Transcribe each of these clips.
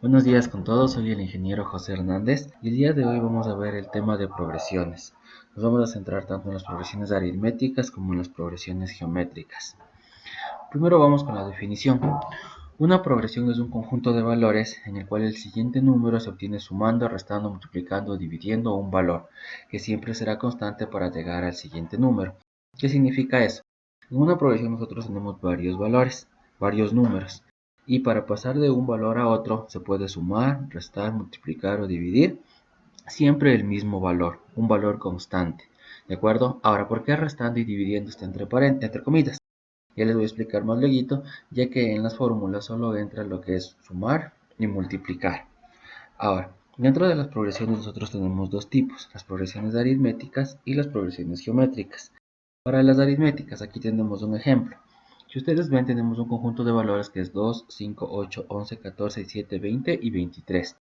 Buenos días con todos, soy el ingeniero José Hernández y el día de hoy vamos a ver el tema de progresiones. Nos vamos a centrar tanto en las progresiones aritméticas como en las progresiones geométricas. Primero vamos con la definición. Una progresión es un conjunto de valores en el cual el siguiente número se obtiene sumando, restando, multiplicando o dividiendo un valor, que siempre será constante para llegar al siguiente número. ¿Qué significa eso? En una progresión nosotros tenemos varios valores, varios números, y para pasar de un valor a otro se puede sumar, restar, multiplicar o dividir siempre el mismo valor, un valor constante. ¿De acuerdo? Ahora, ¿por qué restando y dividiendo está entre comillas? Ya les voy a explicar más luego, ya que en las fórmulas solo entra lo que es sumar y multiplicar. Ahora, dentro de las progresiones nosotros tenemos dos tipos, las progresiones aritméticas y las progresiones geométricas. Para las aritméticas, aquí tenemos un ejemplo. Si ustedes ven, tenemos un conjunto de valores que es 2, 5, 8, 11, 14, 7, 20 y 23.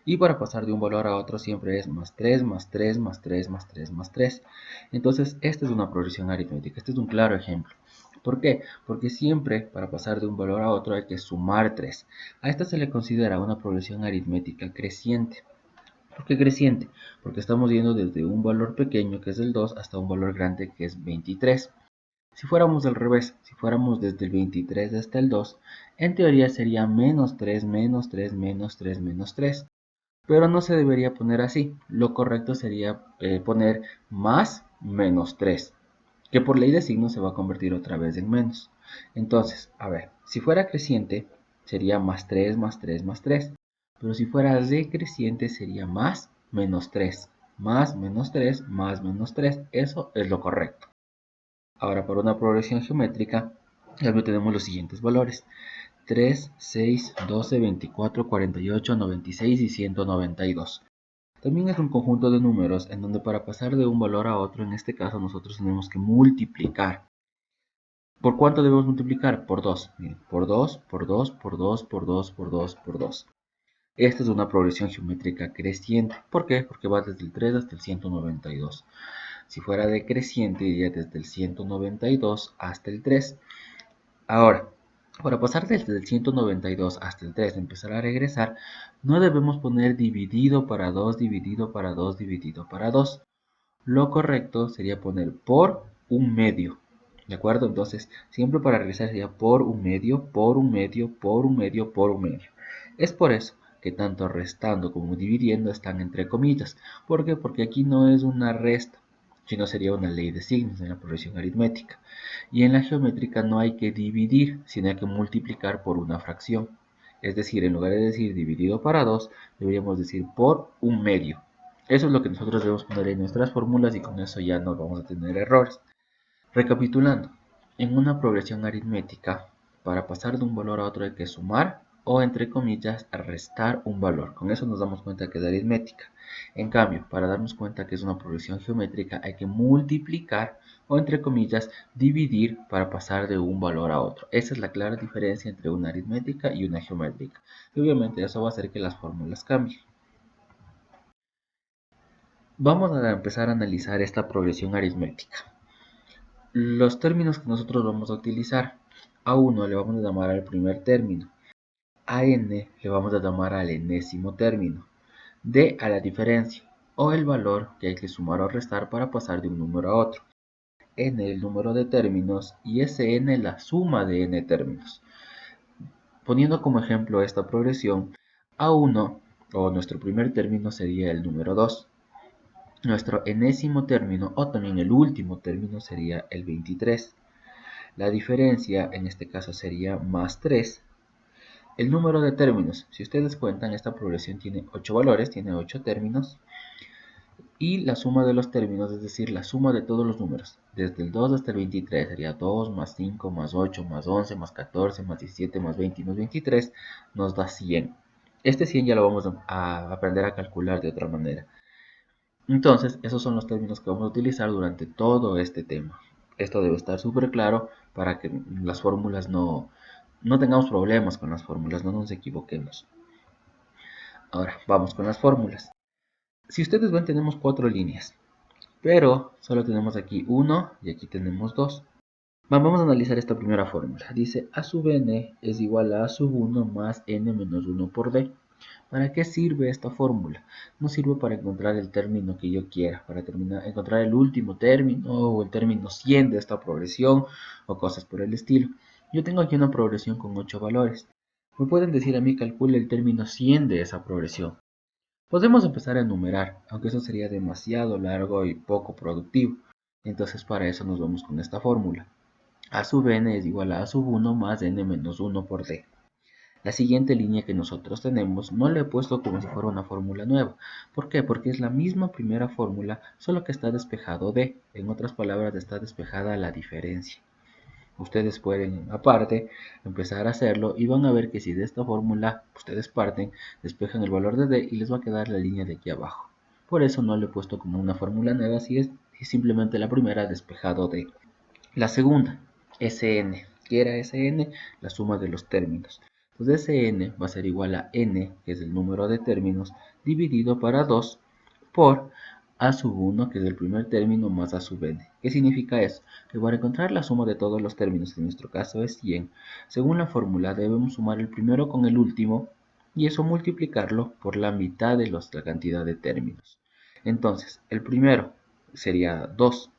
Y para pasar de un valor a otro siempre es más 3, más 3, más 3, más 3, más 3. Entonces, esta es una progresión aritmética. Este es un claro ejemplo. ¿Por qué? Porque siempre para pasar de un valor a otro hay que sumar 3. A esta se le considera una progresión aritmética creciente. ¿Por qué creciente? Porque estamos yendo desde un valor pequeño que es el 2 hasta un valor grande que es 23. Si fuéramos al revés, si fuéramos desde el 23 hasta el 2, en teoría sería menos 3, menos 3, menos 3, menos 3. Pero no se debería poner así. Lo correcto sería poner más menos 3, que por ley de signos se va a convertir otra vez en menos. Entonces, a ver, si fuera creciente sería más 3 más 3 más 3. Pero si fuera decreciente sería más menos 3. Más menos 3 más menos 3. Eso es lo correcto. Ahora, para una progresión geométrica, ya tenemos los siguientes valores. 3, 6, 12, 24, 48, 96 y 192. También es un conjunto de números en donde para pasar de un valor a otro, en este caso nosotros tenemos que multiplicar. ¿Por cuánto debemos multiplicar? Por 2. Por 2, por 2, por 2, por 2, por 2, por 2. Esta es una progresión geométrica creciente. ¿Por qué? Porque va desde el 3 hasta el 192. Si fuera decreciente, iría desde el 192 hasta el 3. Ahora, para pasar desde el 192 hasta el 3 y empezar a regresar, no debemos poner dividido para 2, dividido para 2, dividido para 2. Lo correcto sería poner por un medio. ¿De acuerdo? Entonces, siempre para regresar sería por un medio, por un medio, por un medio, por un medio. Es por eso que tanto restando como dividiendo están entre comillas. ¿Por qué? Porque aquí no es una resta, sino sería una ley de signos en la progresión aritmética. Y en la geométrica no hay que dividir, sino hay que multiplicar por una fracción. Es decir, en lugar de decir dividido para 2, deberíamos decir por un medio. Eso es lo que nosotros debemos poner en nuestras fórmulas y con eso ya no vamos a tener errores. Recapitulando, en una progresión aritmética, para pasar de un valor a otro hay que sumar o entre comillas restar un valor. Con eso nos damos cuenta que es aritmética. En cambio, para darnos cuenta que es una progresión geométrica hay que multiplicar o entre comillas dividir para pasar de un valor a otro. Esa es la clara diferencia entre una aritmética y una geométrica. Y obviamente eso va a hacer que las fórmulas cambien. Vamos a empezar a analizar esta progresión aritmética. Los términos que nosotros vamos a utilizar, a 1 le vamos a llamar al primer término, a n le vamos a llamar al enésimo término, d a la diferencia, o el valor que hay que sumar o restar para pasar de un número a otro, n el número de términos y Sn la suma de n términos. Poniendo como ejemplo esta progresión, a1 o nuestro primer término sería el número 2. Nuestro enésimo término o también el último término sería el 23. La diferencia en este caso sería más 3. El número de términos, si ustedes cuentan, esta progresión tiene 8 valores, tiene 8 términos. Y la suma de los términos, es decir, la suma de todos los números, desde el 2 hasta el 23, sería 2 más 5 más 8 más 11 más 14 más 17 más 20 más 23, nos da 100. Este 100 ya lo vamos a aprender a calcular de otra manera. Entonces, esos son los términos que vamos a utilizar durante todo este tema. Esto debe estar súper claro para que las fórmulas no tengamos problemas con las fórmulas, no nos equivoquemos. Ahora, vamos con las fórmulas. Si ustedes ven, tenemos 4 líneas, pero solo tenemos aquí 1 y aquí tenemos 2. Vamos a analizar esta primera fórmula. Dice a sub n es igual a sub 1 más n menos 1 por d. ¿Para qué sirve esta fórmula? No sirve para encontrar el término que yo quiera, para encontrar el último término o el término 100 de esta progresión o cosas por el estilo. Yo tengo aquí una progresión con 8 valores. Me pueden decir a mí calcule el término 100 de esa progresión. Podemos empezar a enumerar, aunque eso sería demasiado largo y poco productivo. Entonces para eso nos vamos con esta fórmula. A sub n es igual a sub 1 más n menos 1 por d. La siguiente línea que nosotros tenemos no la he puesto como si fuera una fórmula nueva. ¿Por qué? Porque es la misma primera fórmula, solo que está despejado d. En otras palabras, está despejada la diferencia. Ustedes pueden, aparte, empezar a hacerlo y van a ver que si de esta fórmula ustedes parten, despejan el valor de d y les va a quedar la línea de aquí abajo. Por eso no lo he puesto como una fórmula nueva, si es simplemente la primera despejado d. La segunda, Sn. ¿Qué era Sn? La suma de los términos. Entonces Sn va a ser igual a n, que es el número de términos, dividido para 2 por a sub 1, que es el primer término, más a sub n. ¿Qué significa eso? Que para encontrar la suma de todos los términos, que en nuestro caso es 100, según la fórmula debemos sumar el primero con el último y eso multiplicarlo por la mitad de la cantidad de términos. Entonces, el primero sería 2,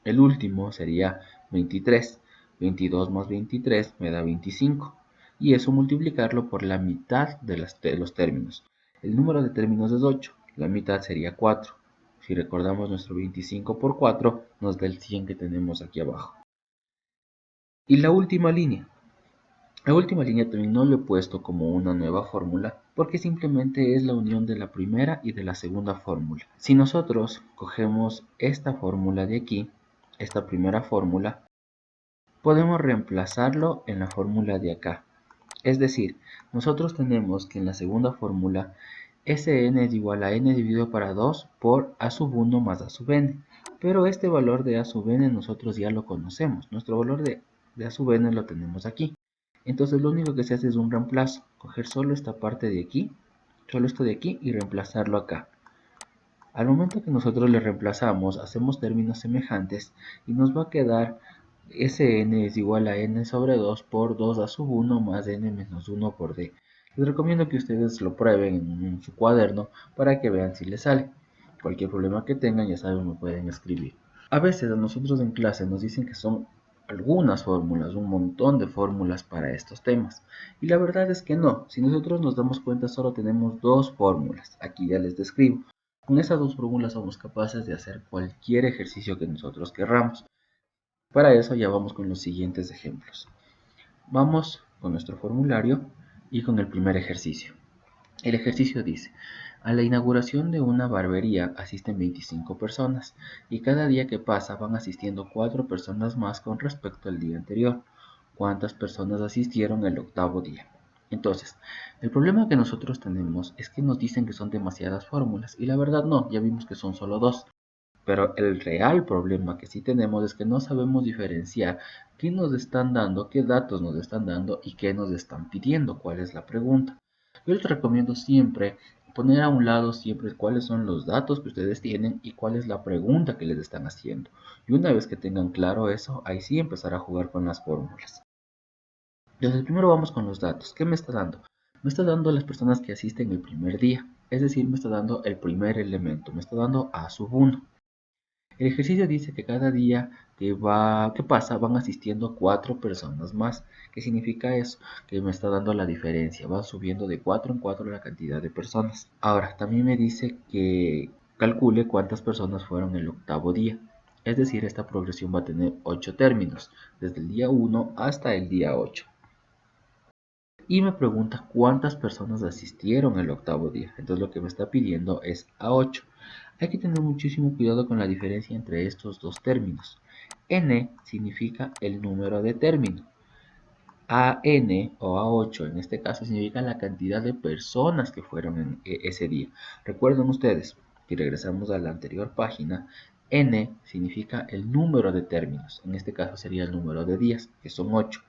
el último sería 23. 22 más 23 me da 25. Y eso multiplicarlo por la mitad de los términos. El número de términos es 8. La mitad sería 4. Si recordamos, nuestro 25 por 4 nos da el 100 que tenemos aquí abajo. Y la última línea. La última línea también no lo he puesto como una nueva fórmula porque simplemente es la unión de la primera y de la segunda fórmula. Si nosotros cogemos esta fórmula de aquí, esta primera fórmula, podemos reemplazarlo en la fórmula de acá. Es decir, nosotros tenemos que en la segunda fórmula Sn es igual a n dividido para 2 por a sub 1 más a sub n. Pero este valor de a sub n nosotros ya lo conocemos. Nuestro valor de a sub n lo tenemos aquí. Entonces lo único que se hace es un reemplazo. Coger solo esta parte de aquí, solo esto de aquí y reemplazarlo acá. Al momento que nosotros le reemplazamos, hacemos términos semejantes y nos va a quedar Sn es igual a n sobre 2 por 2 a sub 1 más n menos 1 por d. Les recomiendo que ustedes lo prueben en su cuaderno para que vean si les sale. Cualquier problema que tengan, ya saben, me pueden escribir. A veces a nosotros en clase nos dicen que son algunas fórmulas, un montón de fórmulas para estos temas. Y la verdad es que no. Si nosotros nos damos cuenta, solo tenemos dos fórmulas. Aquí ya les describo. Con esas dos fórmulas somos capaces de hacer cualquier ejercicio que nosotros querramos. Para eso ya vamos con los siguientes ejemplos. Vamos con nuestro formulario y con el primer ejercicio. El ejercicio dice: a la inauguración de una barbería asisten 25 personas y cada día que pasa van asistiendo 4 personas más con respecto al día anterior. ¿Cuántas personas asistieron el octavo día? Entonces, el problema que nosotros tenemos es que nos dicen que son demasiadas fórmulas y la verdad no, ya vimos que son solo dos. Pero el real problema que sí tenemos es que no sabemos diferenciar qué nos están dando, qué datos nos están dando y qué nos están pidiendo, cuál es la pregunta. Yo les recomiendo siempre poner a un lado siempre cuáles son los datos que ustedes tienen y cuál es la pregunta que les están haciendo. Y una vez que tengan claro eso, ahí sí empezar a jugar con las fórmulas. Entonces primero vamos con los datos. ¿Qué me está dando? Me está dando las personas que asisten el primer día. Es decir, me está dando el primer elemento. Me está dando a sub 1. El ejercicio dice que cada día que pasa van asistiendo 4 personas más. ¿Qué significa eso? Que me está dando la diferencia. Va subiendo de 4 en 4 la cantidad de personas. Ahora, también me dice que calcule cuántas personas fueron el octavo día. Es decir, esta progresión va a tener 8 términos, desde el día 1 hasta el día 8. Y me pregunta cuántas personas asistieron el octavo día. Entonces lo que me está pidiendo es a 8. Hay que tener muchísimo cuidado con la diferencia entre estos dos términos. N significa el número de término. AN o A8 en este caso significa la cantidad de personas que fueron en ese día. Recuerden ustedes, si regresamos a la anterior página, N significa el número de términos. En este caso sería el número de días, que son 8.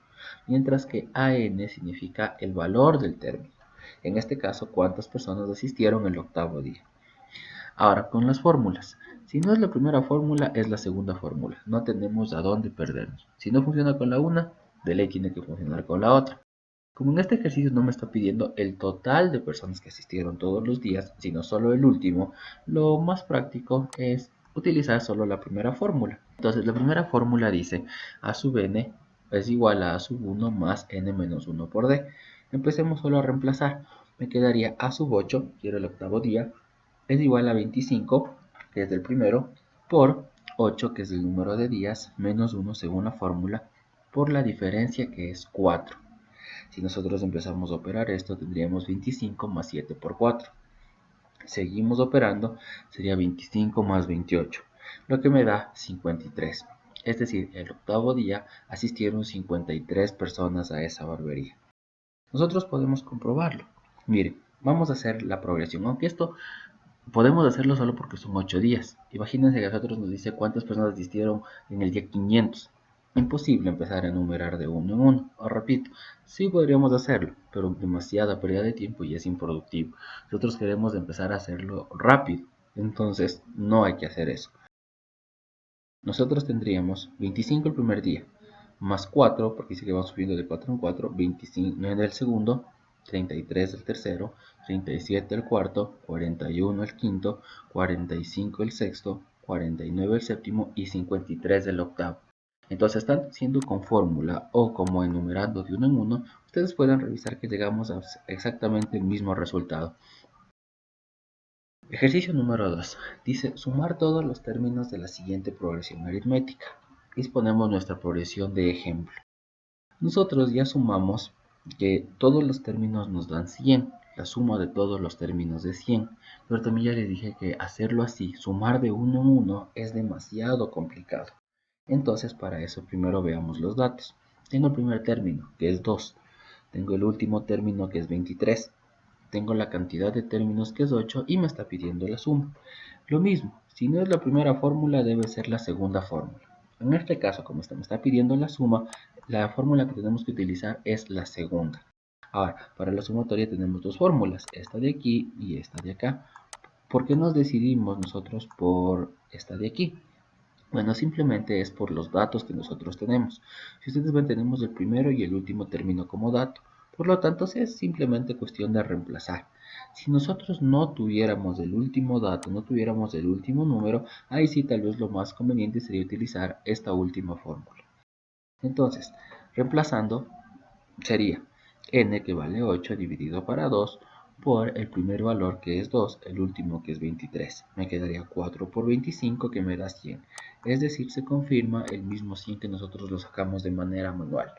Mientras que AN significa el valor del término. En este caso, cuántas personas asistieron el octavo día. Ahora, con las fórmulas. Si no es la primera fórmula, es la segunda fórmula. No tenemos a dónde perdernos. Si no funciona con la una, de ley tiene que funcionar con la otra. Como en este ejercicio no me está pidiendo el total de personas que asistieron todos los días, sino solo el último, lo más práctico es utilizar solo la primera fórmula. Entonces la primera fórmula dice a sub n es igual a sub 1 más n menos 1 por d. Empecemos solo a reemplazar. Me quedaría a sub 8, quiero el octavo día, es igual a 25, que es del primero, por 8, que es el número de días, menos 1 según la fórmula, por la diferencia que es 4. Si nosotros empezamos a operar esto, tendríamos 25 más 7 por 4. Seguimos operando, sería 25 más 28, lo que me da 53. Es decir, el octavo día asistieron 53 personas a esa barbería. Nosotros podemos comprobarlo. Miren, vamos a hacer la progresión, aunque esto podemos hacerlo solo porque son 8 días. Imagínense que a nosotros nos dice cuántas personas asistieron en el día 500. Imposible empezar a enumerar de uno en uno. Os repito, sí podríamos hacerlo, pero demasiada pérdida de tiempo y es improductivo. Nosotros queremos empezar a hacerlo rápido, entonces no hay que hacer eso. Nosotros tendríamos 25 el primer día, más 4, porque dice que va subiendo de 4 en 4, 25 en el segundo, 33 el tercero, 37 el cuarto, 41 el quinto, 45 el sexto, 49 el séptimo y 53 el octavo. Entonces, están siendo con fórmula o como enumerando de uno en uno, ustedes pueden revisar que llegamos a exactamente el mismo resultado. Ejercicio número 2. Dice sumar todos los términos de la siguiente progresión aritmética. Disponemos nuestra progresión de ejemplo. Nosotros ya sumamos que todos los términos nos dan 100, la suma de todos los términos de 100, pero también ya les dije que hacerlo así, sumar de uno en uno, es demasiado complicado. Entonces para eso primero veamos los datos. Tengo el primer término, que es 2. Tengo el último término, que es 23. Tengo la cantidad de términos, que es 8, y me está pidiendo la suma. Lo mismo, si no es la primera fórmula, debe ser la segunda fórmula. En este caso, como me está pidiendo la suma, la fórmula que tenemos que utilizar es la segunda. Ahora, para la sumatoria tenemos dos fórmulas, esta de aquí y esta de acá. ¿Por qué nos decidimos nosotros por esta de aquí? Bueno, simplemente es por los datos que nosotros tenemos. Si ustedes ven, tenemos el primero y el último término como dato. Por lo tanto, es simplemente cuestión de reemplazar. Si nosotros no tuviéramos el último dato, no tuviéramos el último número, ahí sí tal vez lo más conveniente sería utilizar esta última fórmula. Entonces, reemplazando, sería n, que vale 8, dividido para 2 por el primer valor, que es 2, el último, que es 23. Me quedaría 4 por 25, que me da 100. Es decir, se confirma el mismo 100 que nosotros lo sacamos de manera manual.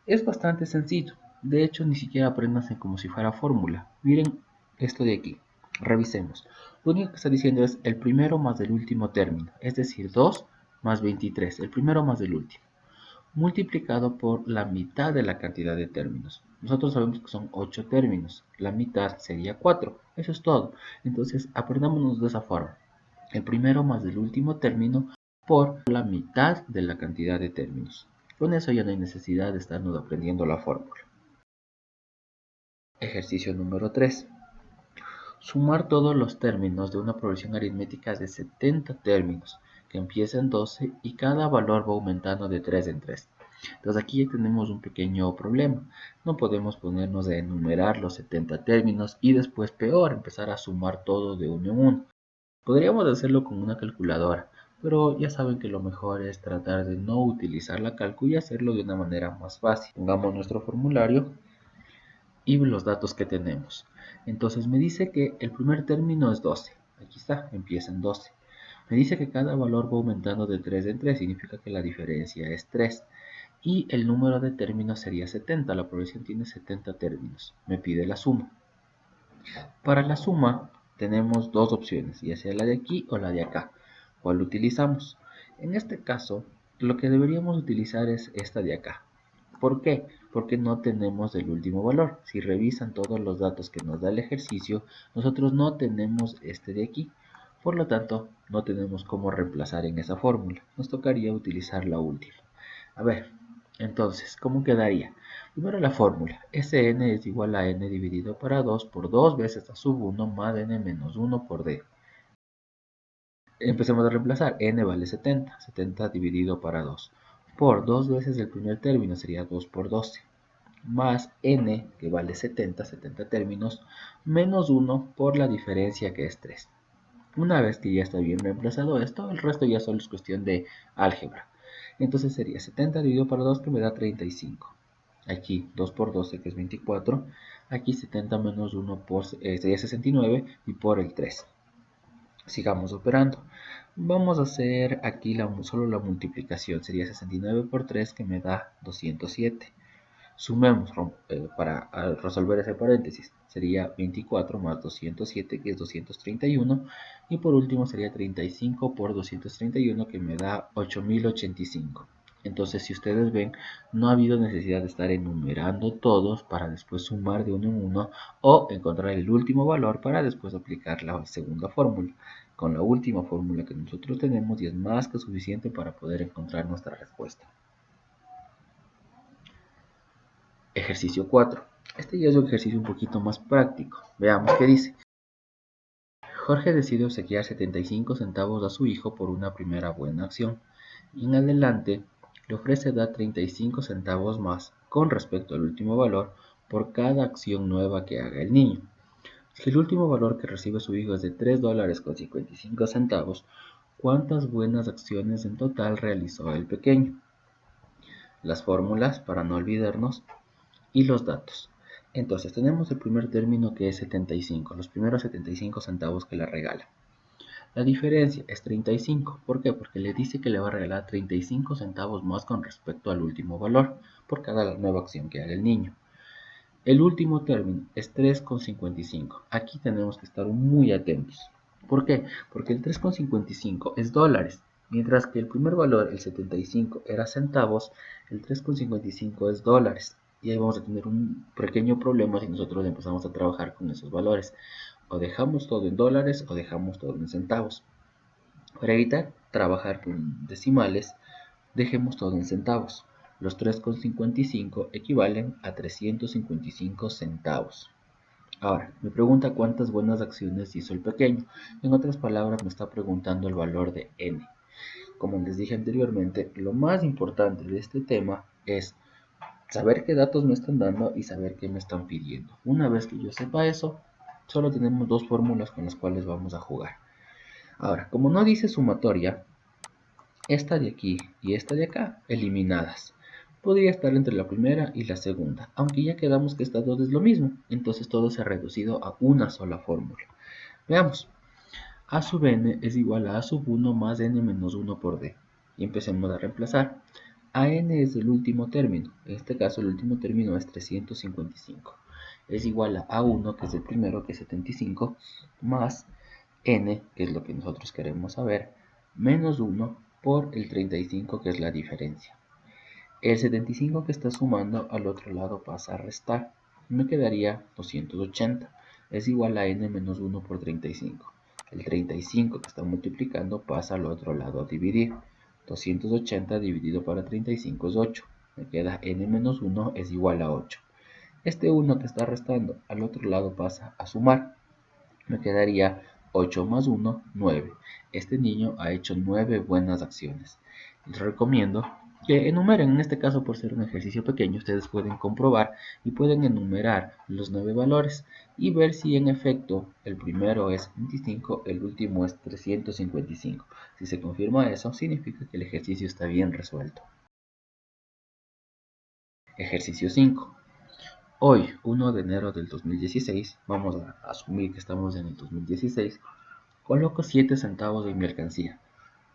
Es bastante sencillo. De hecho, ni siquiera apréndanse como si fuera fórmula. Miren esto de aquí. Revisemos. Lo único que está diciendo es el primero más el último término, es decir, 2 más 23, el primero más el último, multiplicado por la mitad de la cantidad de términos. Nosotros sabemos que son 8 términos, la mitad sería 4, eso es todo. Entonces aprendámonos de esa forma, el primero más el último término por la mitad de la cantidad de términos. Con eso ya no hay necesidad de estarnos aprendiendo la fórmula. Ejercicio número 3. Sumar todos los términos de una progresión aritmética de 70 términos, que empieza en 12 y cada valor va aumentando de 3 en 3. Entonces aquí ya tenemos un pequeño problema. No podemos ponernos a enumerar los 70 términos y después, peor, empezar a sumar todo de uno en uno. Podríamos hacerlo con una calculadora, pero ya saben que lo mejor es tratar de no utilizar la cálculo y hacerlo de una manera más fácil. Pongamos nuestro formulario y los datos que tenemos. Entonces me dice que el primer término es 12. Aquí está, empieza en 12. Me dice que cada valor va aumentando de 3 en 3, significa que la diferencia es 3. Y el número de términos sería 70, la progresión tiene 70 términos. Me pide la suma. Para la suma tenemos dos opciones, ya sea la de aquí o la de acá. ¿Cuál utilizamos? En este caso, lo que deberíamos utilizar es esta de acá. ¿Por qué? Porque no tenemos el último valor. Si revisan todos los datos que nos da el ejercicio, nosotros no tenemos este de aquí. Por lo tanto, no tenemos cómo reemplazar en esa fórmula. Nos tocaría utilizar la última. A ver, entonces, ¿cómo quedaría? Primero la fórmula. Sn es igual a n dividido para 2 por 2 veces a sub 1 más n menos 1 por d. Empecemos a reemplazar. N vale 70. 70 dividido para 2. Por 2 veces el primer término sería 2 por 12. más n, que vale 70 términos, menos 1 por la diferencia, que es 3. Una vez que ya está bien reemplazado esto, el resto ya solo es cuestión de álgebra. Entonces sería 70 dividido por 2, que me da 35. Aquí 2 por 12, que es 24. Aquí 70 menos 1 sería 69, y por el 3. Sigamos operando. Vamos a hacer aquí solo la multiplicación. Sería 69 por 3, que me da 207. Sumemos para resolver ese paréntesis. Sería 24 más 207, que es 231. Y por último sería 35 por 231, que me da 8085. Entonces, si ustedes ven, no ha habido necesidad de estar enumerando todos para después sumar de uno en uno, o encontrar el último valor para después aplicar la segunda fórmula. Con la última fórmula que nosotros tenemos, y es más que suficiente para poder encontrar nuestra respuesta. Ejercicio 4. Este ya es un ejercicio un poquito más práctico. Veamos qué dice. Jorge decide obsequiar 75 centavos a su hijo por una primera buena acción, y en adelante le ofrece dar 35 centavos más con respecto al último valor por cada acción nueva que haga el niño. Si el último valor que recibe su hijo es de $3.55, ¿cuántas buenas acciones en total realizó el pequeño? Las fórmulas, para no olvidarnos, y los datos. Entonces tenemos el primer término, que es 75, los primeros 75 centavos que le regala. La diferencia es 35. ¿Por qué? Porque le dice que le va a regalar 35 centavos más con respecto al último valor por cada nueva acción que haga el niño. El último término es 3,55. Aquí tenemos que estar muy atentos. ¿Por qué? Porque el 3,55 es dólares, mientras que el primer valor, el 75, era centavos. El 3,55 es dólares. Y ahí vamos a tener un pequeño problema si nosotros empezamos a trabajar con esos valores. O dejamos todo en dólares o dejamos todo en centavos. Para evitar trabajar con decimales, dejemos todo en centavos. Los 3,55 equivalen a 355 centavos. Ahora, me pregunta cuántas buenas acciones hizo el pequeño. En otras palabras, me está preguntando el valor de n. Como les dije anteriormente, lo más importante de este tema es saber qué datos me están dando y saber qué me están pidiendo. Una vez que yo sepa eso, solo tenemos dos fórmulas con las cuales vamos a jugar. Ahora, como no dice sumatoria, esta de aquí y esta de acá, eliminadas. Podría estar entre la primera y la segunda, aunque ya quedamos que estas dos es lo mismo, entonces todo se ha reducido a una sola fórmula. Veamos. A sub n es igual a sub 1 más n menos 1 por d. Y empecemos a reemplazar. A n es el último término, en este caso el último término es 355. Es igual a A1, que es el primero, que es 75, más n, que es lo que nosotros queremos saber, menos 1 por el 35, que es la diferencia. El 75 que está sumando al otro lado pasa a restar. Me quedaría 280. Es igual a n menos 1 por 35. El 35 que está multiplicando pasa al otro lado a dividir. 280 dividido para 35 es 8. Me queda n menos 1 es igual a 8. Este 1 que está restando al otro lado pasa a sumar. Me quedaría 8 más 1, 9. Este niño ha hecho 9 buenas acciones. Les recomiendo que enumeren. En este caso, por ser un ejercicio pequeño, ustedes pueden comprobar y pueden enumerar los 9 valores y ver si en efecto el primero es 25, el último es 355. Si se confirma eso, significa que el ejercicio está bien resuelto. Ejercicio 5. Hoy, 1 de enero del 2016, vamos a asumir que estamos en el 2016, coloco 7 centavos en mi alcancía.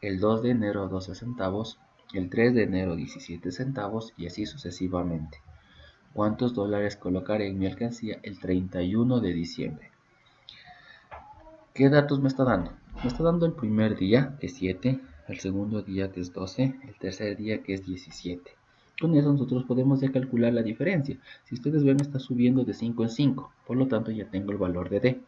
El 2 de enero 12 centavos, el 3 de enero 17 centavos y así sucesivamente. ¿Cuántos dólares colocaré en mi alcancía el 31 de diciembre? ¿Qué datos me está dando? Me está dando el primer día, que es 7, el segundo día, que es 12, el tercer día, que es 17. Con eso nosotros podemos ya calcular la diferencia. Si ustedes ven, está subiendo de 5 en 5, por lo tanto ya tengo el valor de D.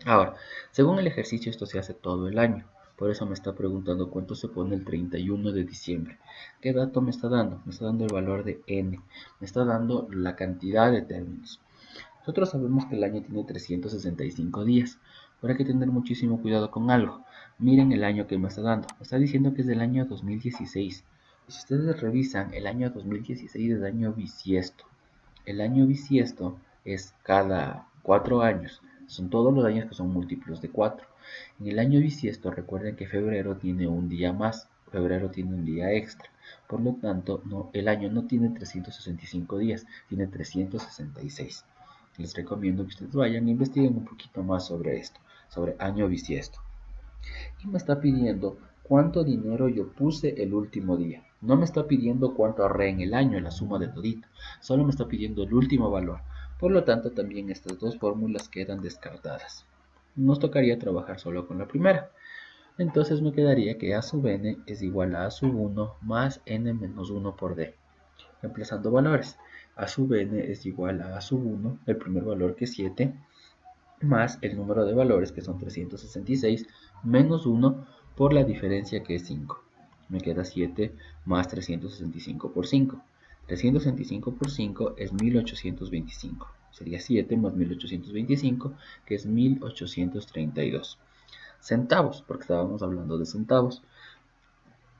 Ahora, según el ejercicio, esto se hace todo el año. Por eso me está preguntando cuánto se pone el 31 de diciembre. ¿Qué dato me está dando? Me está dando el valor de n. Me está dando la cantidad de términos. Nosotros sabemos que el año tiene 365 días. Pero hay que tener muchísimo cuidado con algo. Miren el año que me está dando. Me está diciendo que es del año 2016. Y si ustedes revisan, el año 2016 es año bisiesto. El año bisiesto es cada 4 años. Son todos los años que son múltiplos de 4. En el año bisiesto recuerden que febrero tiene un día más. Febrero tiene un día extra. Por lo tanto, el año no tiene 365 días, tiene 366. Les recomiendo que ustedes vayan e investiguen un poquito más sobre esto, sobre año bisiesto. Y me está pidiendo cuánto dinero yo puse el último día. No me está pidiendo cuánto ahorré en el año, la suma de todito. Solo me está pidiendo el último valor. Por lo tanto, también estas dos fórmulas quedan descartadas. Nos tocaría trabajar solo con la primera. Entonces me quedaría que A sub n es igual a sub 1 más n menos 1 por d. Reemplazando valores, A sub n es igual a sub 1, el primer valor que es 7, más el número de valores que son 366, menos 1 por la diferencia que es 5. Me queda 7 más 365 por 5. 365 por 5 es 1825. Sería 7 más 1825, que es 1832 centavos, porque estábamos hablando de centavos.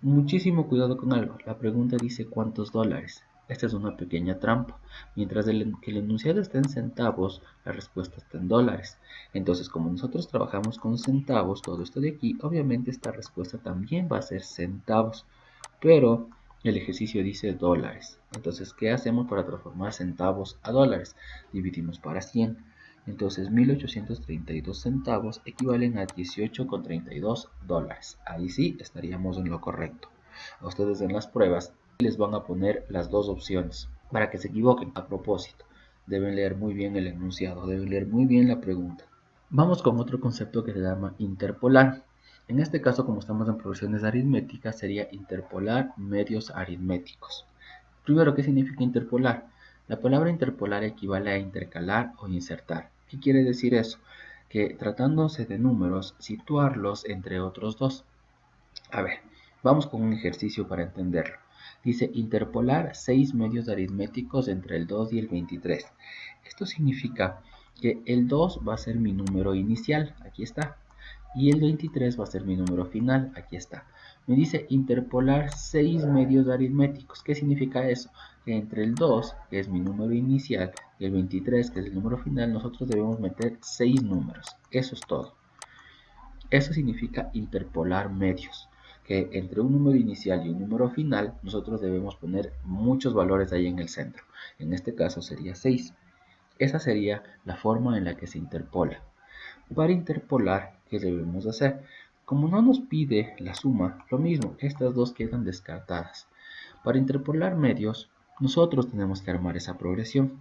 Muchísimo cuidado con algo. La pregunta dice ¿cuántos dólares? Esta es una pequeña trampa. Mientras que el enunciado está en centavos, la respuesta está en dólares. Entonces, como nosotros trabajamos con centavos, todo esto de aquí, obviamente esta respuesta también va a ser centavos. Pero el ejercicio dice dólares. Entonces, ¿qué hacemos para transformar centavos a dólares? Dividimos para 100. Entonces 1832 centavos equivalen a 18,32 dólares. Ahí sí estaríamos en lo correcto. A ustedes en las pruebas les van a poner las dos opciones para que se equivoquen. A propósito, deben leer muy bien el enunciado, deben leer muy bien la pregunta. Vamos con otro concepto que se llama interpolar. En este caso, como estamos en progresiones aritméticas, sería interpolar medios aritméticos. Primero, ¿qué significa interpolar? La palabra interpolar equivale a intercalar o insertar. ¿Qué quiere decir eso? Que tratándose de números, situarlos entre otros dos. A ver, vamos con un ejercicio para entenderlo. Dice interpolar 6 medios aritméticos entre el 2 y el 23. Esto significa que el 2 va a ser mi número inicial, aquí está, y el 23 va a ser mi número final, aquí está. Me dice interpolar 6 medios aritméticos. ¿Qué significa eso? Que entre el 2, que es mi número inicial, y el 23, que es el número final, nosotros debemos meter 6 números. Eso es todo. Eso significa interpolar medios, que entre un número inicial y un número final nosotros debemos poner muchos valores ahí en el centro. En este caso sería 6. Esa sería la forma en la que se interpola. Para interpolar, ¿qué debemos hacer? Como no nos pide la suma, lo mismo, estas dos quedan descartadas. Para interpolar medios, nosotros tenemos que armar esa progresión.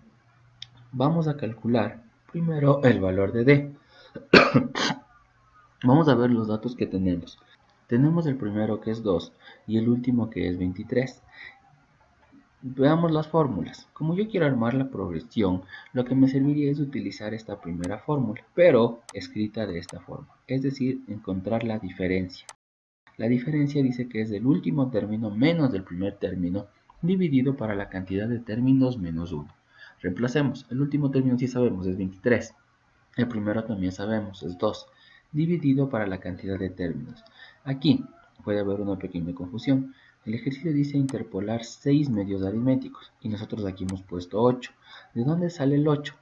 Vamos a calcular primero el valor de D. Vamos a ver los datos que tenemos. Tenemos el primero que es 2 y el último que es 23. Veamos las fórmulas. Como yo quiero armar la progresión, lo que me serviría es utilizar esta primera fórmula, pero escrita de esta forma, es decir, encontrar la diferencia. La diferencia dice que es del último término menos del primer término dividido para la cantidad de términos menos 1. Reemplacemos. El último término sí sabemos es 23. El primero también sabemos es 2, dividido para la cantidad de términos. Aquí puede haber una pequeña confusión. El ejercicio dice interpolar 6 medios aritméticos y nosotros aquí hemos puesto 8. ¿De dónde sale el 8?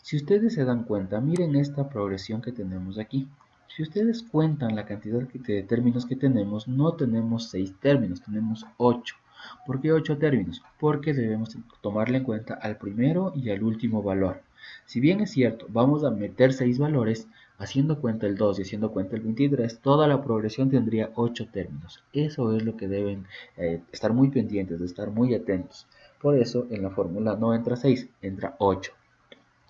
Si ustedes se dan cuenta, miren esta progresión que tenemos aquí. Si ustedes cuentan la cantidad de términos que tenemos, no tenemos 6 términos, tenemos 8. ¿Por qué 8 términos? Porque debemos tomarle en cuenta al primero y al último valor. Si bien es cierto, vamos a meter 6 valores, haciendo cuenta el 2 y haciendo cuenta el 23, toda la progresión tendría 8 términos. Eso es lo que deben estar muy pendientes, de estar muy atentos. Por eso en la fórmula no entra 6, entra 8.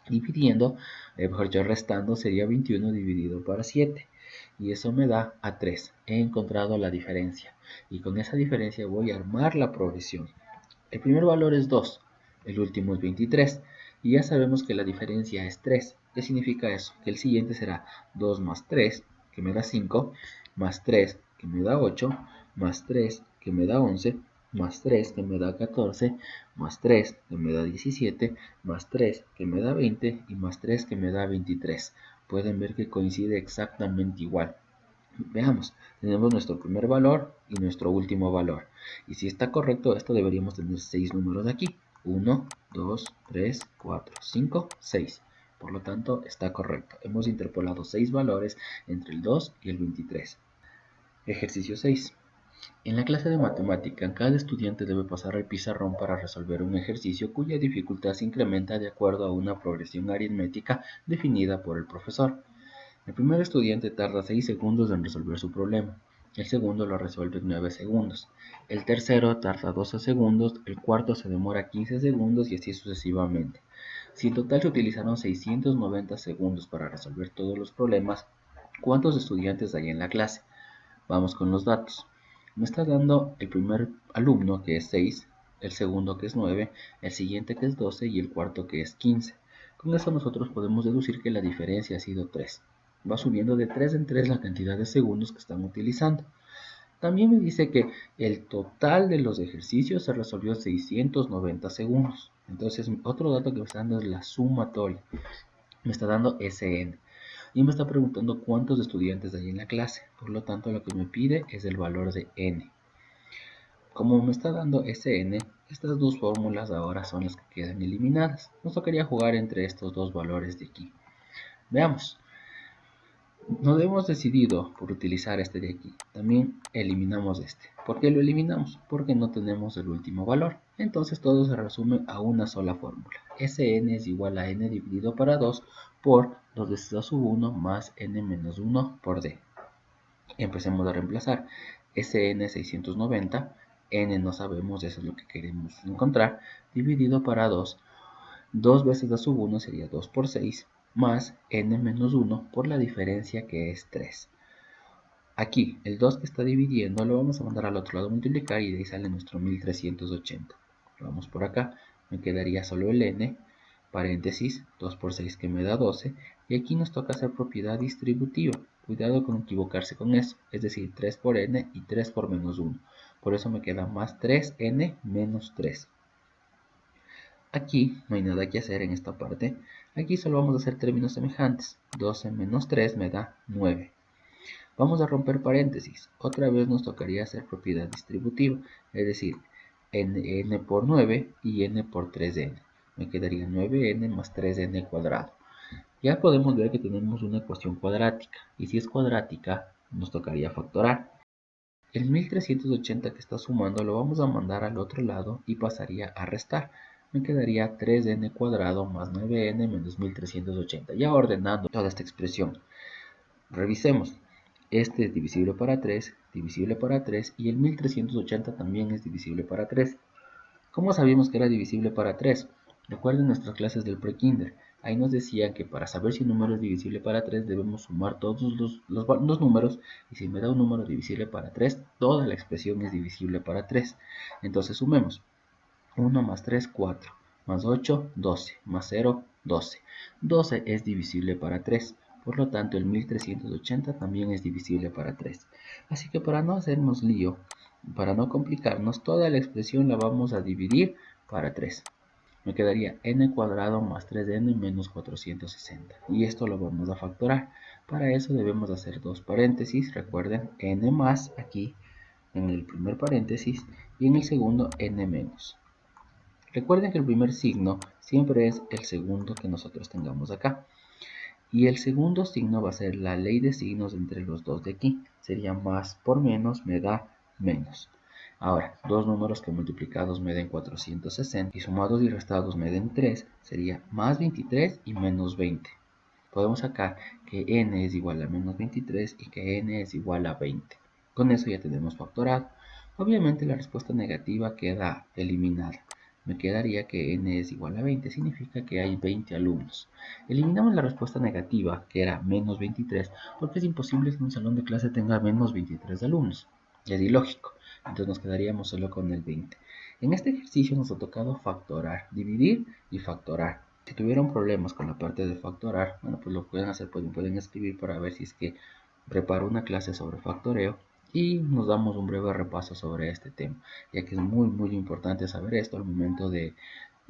Dividiendo, mejor dicho, restando sería 21 dividido por 7. Y eso me da a 3. He encontrado la diferencia. Y con esa diferencia voy a armar la progresión. El primer valor es 2, el último es 23. Y ya sabemos que la diferencia es 3. ¿Qué significa eso? Que el siguiente será 2 más 3, que me da 5, más 3, que me da 8, más 3, que me da 11, más 3, que me da 14, más 3, que me da 17, más 3, que me da 20, y más 3, que me da 23. Pueden ver que coincide exactamente igual. Veamos, tenemos nuestro primer valor y nuestro último valor. Y si está correcto esto, deberíamos tener 6 números aquí. 1, 2, 3, 4, 5, 6. Por lo tanto, está correcto. Hemos interpolado 6 valores entre el 2 y el 23. Ejercicio 6. En la clase de matemática, cada estudiante debe pasar al pizarrón para resolver un ejercicio cuya dificultad se incrementa de acuerdo a una progresión aritmética definida por el profesor. El primer estudiante tarda 6 segundos en resolver su problema. El segundo lo resuelve en 9 segundos. El tercero tarda 12 segundos. El cuarto se demora 15 segundos y así sucesivamente. Si en total se utilizaron 690 segundos para resolver todos los problemas, ¿cuántos estudiantes hay en la clase? Vamos con los datos. Me está dando el primer alumno que es 6, el segundo que es 9, el siguiente que es 12 y el cuarto que es 15. Con eso nosotros podemos deducir que la diferencia ha sido 3. Va subiendo de 3 en 3 la cantidad de segundos que están utilizando. También me dice que el total de los ejercicios se resolvió 690 segundos. Entonces, otro dato que me está dando es la sumatoria. Me está dando SN. Y me está preguntando cuántos estudiantes hay en la clase. Por lo tanto, lo que me pide es el valor de N. Como me está dando SN, estas dos fórmulas ahora son las que quedan eliminadas. Nos tocaría jugar entre estos dos valores de aquí. Veamos. Nos hemos decidido por utilizar este de aquí. También eliminamos este. ¿Por qué lo eliminamos? Porque no tenemos el último valor. Entonces todo se resume a una sola fórmula. Sn es igual a n dividido para 2 por 2 veces a sub 1 más n menos 1 por d. Empecemos a reemplazar. Sn 690, n no sabemos, eso es lo que queremos encontrar, dividido para 2. 2 veces a sub 1 sería 2 por 6, más n menos 1 por la diferencia que es 3. Aquí, el 2 que está dividiendo lo vamos a mandar al otro lado a multiplicar y de ahí sale nuestro 1380. Lo vamos por acá, me quedaría solo el n, paréntesis, 2 por 6 que me da 12, y aquí nos toca hacer propiedad distributiva. Cuidado con equivocarse con eso, es decir, 3 por n y 3 por menos 1. Por eso me queda más 3n menos 3. Aquí no hay nada que hacer en esta parte. Aquí solo vamos a hacer términos semejantes. 12 menos 3 me da 9. Vamos a romper paréntesis. Otra vez nos tocaría hacer propiedad distributiva. Es decir, n por 9 y n por 3n. Me quedaría 9n más 3n cuadrado. Ya podemos ver que tenemos una ecuación cuadrática. Y si es cuadrática, nos tocaría factorar. El 1380 que está sumando lo vamos a mandar al otro lado y pasaría a restar. Me quedaría 3n cuadrado más 9n menos 1380. Ya ordenando toda esta expresión. Revisemos. Este es divisible para 3, divisible para 3 y el 1380 también es divisible para 3. ¿Cómo sabíamos que era divisible para 3? Recuerden nuestras clases del pre-kinder. Ahí nos decían que para saber si un número es divisible para 3 debemos sumar todos los números, y si me da un número divisible para 3, toda la expresión es divisible para 3. Entonces sumemos. 1 más 3, 4, más 8, 12, más 0, 12. 12 es divisible para 3. Por lo tanto, el 1380 también es divisible para 3. Así que para no hacernos lío, para no complicarnos, toda la expresión la vamos a dividir para 3. Me quedaría n cuadrado más 3n menos 460. Y esto lo vamos a factorar. Para eso debemos hacer dos paréntesis. Recuerden, n más aquí en el primer paréntesis y en el segundo n menos. Recuerden que el primer signo siempre es el segundo que nosotros tengamos acá. Y el segundo signo va a ser la ley de signos entre los dos de aquí. Sería más por menos me da menos. Ahora, dos números que multiplicados me den 460 y sumados y restados me den 3, sería más 23 y menos 20. Podemos sacar que n es igual a menos 23 y que n es igual a 20. Con eso ya tenemos factorado. Obviamente la respuesta negativa queda eliminada. Me quedaría que n es igual a 20, significa que hay 20 alumnos. Eliminamos la respuesta negativa, que era menos 23, porque es imposible que un salón de clase tenga menos 23 alumnos. Es ilógico. Entonces nos quedaríamos solo con el 20. En este ejercicio nos ha tocado factorar, dividir y factorar. Si tuvieron problemas con la parte de factorar, bueno, pues lo pueden hacer, pueden escribir para ver si es que preparo una clase sobre factoreo y nos damos un breve repaso sobre este tema, ya que es muy importante saber esto al momento de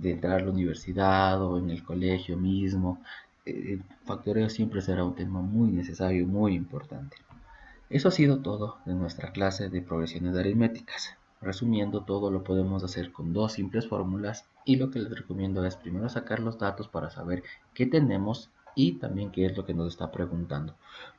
entrar a la universidad o en el colegio mismo. El factoreo siempre será un tema muy necesario y muy importante. Eso ha sido todo de nuestra clase de progresiones aritméticas. Resumiendo, todo lo podemos hacer con dos simples fórmulas y lo que les recomiendo es primero sacar los datos para saber qué tenemos y también qué es lo que nos está preguntando.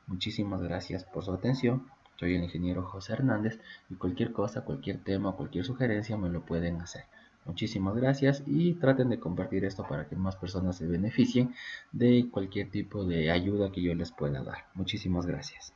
Muchísimas gracias por su atención. Soy el ingeniero José Hernández y cualquier cosa, cualquier tema, cualquier sugerencia me lo pueden hacer. Muchísimas gracias y traten de compartir esto para que más personas se beneficien de cualquier tipo de ayuda que yo les pueda dar. Muchísimas gracias.